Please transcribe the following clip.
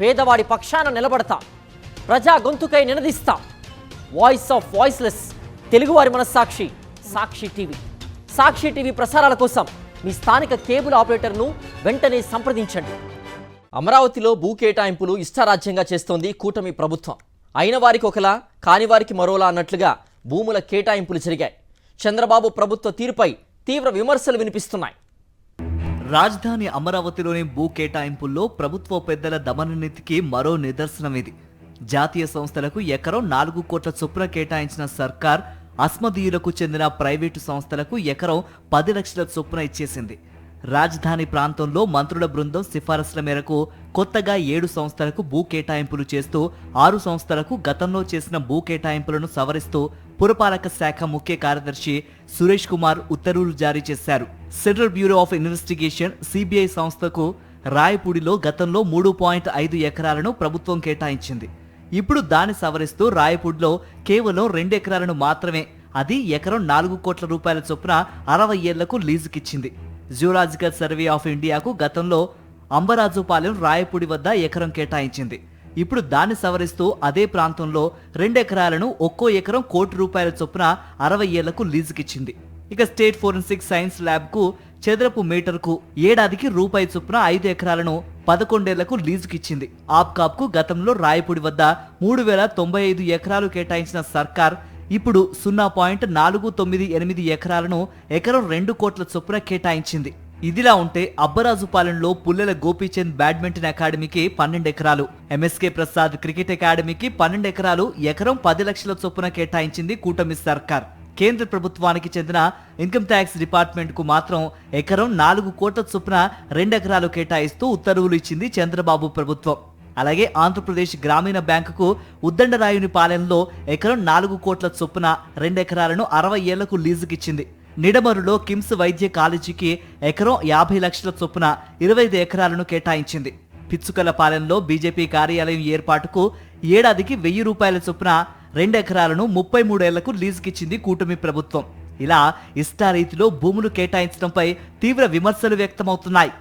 పేదవాడి పక్షాన నిలబడతా, ప్రజా గొంతుకై నినదిస్తా. వాయిస్ ఆఫ్ వాయిస్లెస్, తెలుగువారి మనస్సాక్షి, సాక్షి టీవీ. సాక్షి టీవీ ప్రసారాల కోసం మీ స్థానిక కేబుల్ ఆపరేటర్ను వెంటనే సంప్రదించండి. అమరావతిలో భూ కేటాయింపులు ఇష్టారాజ్యంగా చేస్తోంది కూటమి ప్రభుత్వం. అయిన వారికి ఒకలా, కాని వారికి మరోలా అన్నట్లుగా భూముల కేటాయింపులు జరిగాయి. చంద్రబాబు ప్రభుత్వ తీరుపై తీవ్ర విమర్శలు వినిపిస్తున్నాయి. రాజధాని అమరావతిలోని భూ కేటాయింపుల్లో ప్రభుత్వ పెద్దల దమననీతికి మరో నిదర్శనం ఇది. జాతీయ సంస్థలకు ఎకరం 4 కోట్ల చొప్పున కేటాయించిన సర్కార్ అస్మదీయులకు చెందిన ప్రైవేటు సంస్థలకు ఎకరం 10 లక్షల చొప్పున ఇచ్చేసింది. రాజధాని ప్రాంతంలో మంత్రుల బృందం సిఫారసుల మేరకు కొత్తగా 7 సంస్థలకు భూ కేటాయింపులు చేస్తూ 6 సంస్థలకు గతంలో చేసిన భూ కేటాయింపులను సవరిస్తూ పురపాలక శాఖ ముఖ్య కార్యదర్శి సురేష్ కుమార్ ఉత్తర్వులు జారీ చేశారు. Central bureau of investigation CBI సంస్థకు రాయపూడిలో గతంలో 3.5 ఎకరాలను ప్రభుత్వం కేటాయించింది. ఇప్పుడు దాన్ని సవరిస్తూ రాయపూడిలో కేవలం 2 ఎకరాలను మాత్రమే, అది ఎకరం 4 కోట్ల రూపాయల చొప్పున 60 ఏళ్లకు లీజుకిచ్చింది. జియోలాజికల్ సర్వే ఆఫ్ ఇండియాకు గతంలో అంబరాజుపాలెం రాయపూడి వద్ద ఎకరం కేటాయించింది. ఇప్పుడు దాన్ని సవరిస్తూ అదే ప్రాంతంలో 2 ఎకరాలను ఒక్కో ఎకరం ₹1 కోటి చొప్పున 60 ఏళ్లకు లీజుకిచ్చింది. ఇక స్టేట్ ఫోరెన్సిక్ సైన్స్ ల్యాబ్ కు చదరపు మీటర్కు ఏడాదికి రూపాయి చొప్పున 5 ఎకరాలను 11 ఏళ్లకు లీజుకిచ్చింది. ఆప్కాప్ కు గతంలో రాయపూడి వద్ద 3095 ఎకరాలు కేటాయించిన సర్కార్ ఇప్పుడు 0.498 ఎకరాలను ఎకరం 2 కోట్ల చొప్పున కేటాయించింది. ఇదిలా ఉంటే అబ్బరాజుపాలెంలో పుల్లెల గోపీచంద్ బ్యాడ్మింటన్ అకాడమీకి 12 ఎకరాలు, ఎంఎస్కే ప్రసాద్ క్రికెట్ అకాడమీకి 12 ఎకరాలు ఎకరం 10 లక్షల చొప్పున కేటాయించింది కూటమి సర్కార్. కేంద్ర ప్రభుత్వానికి చెందిన ఇన్కమ్ ట్యాక్స్ డిపార్ట్మెంట్ కు మాత్రం ఎకరం 4 కోట్ల చొప్పున 2 ఎకరాలు కేటాయిస్తూ ఉత్తర్వులు ఇచ్చింది చంద్రబాబు ప్రభుత్వం. అలాగే ఆంధ్రప్రదేశ్ గ్రామీణ బ్యాంకుకు ఉద్దండరాయుని పాలెంలో ఎకరం 4 కోట్ల చొప్పున 2 ఎకరాలను 60 ఏళ్లకు లీజుకిచ్చింది. నిడమరులో కిమ్స్ వైద్య కాలేజీకి ఎకరం 50 లక్షల చొప్పున 25 ఎకరాలను కేటాయించింది. పిచ్చుకల పాలెంలో బీజేపీ కార్యాలయం ఏర్పాటుకు ఏడాదికి ₹1000 చొప్పున 2 ఎకరాలను 33 ఏళ్లకు లీజుకిచ్చింది కూటమి ప్రభుత్వం. ఇలా ఇష్టారీతిలో భూములు కేటాయించడంపై తీవ్ర విమర్శలు వ్యక్తమవుతున్నాయి.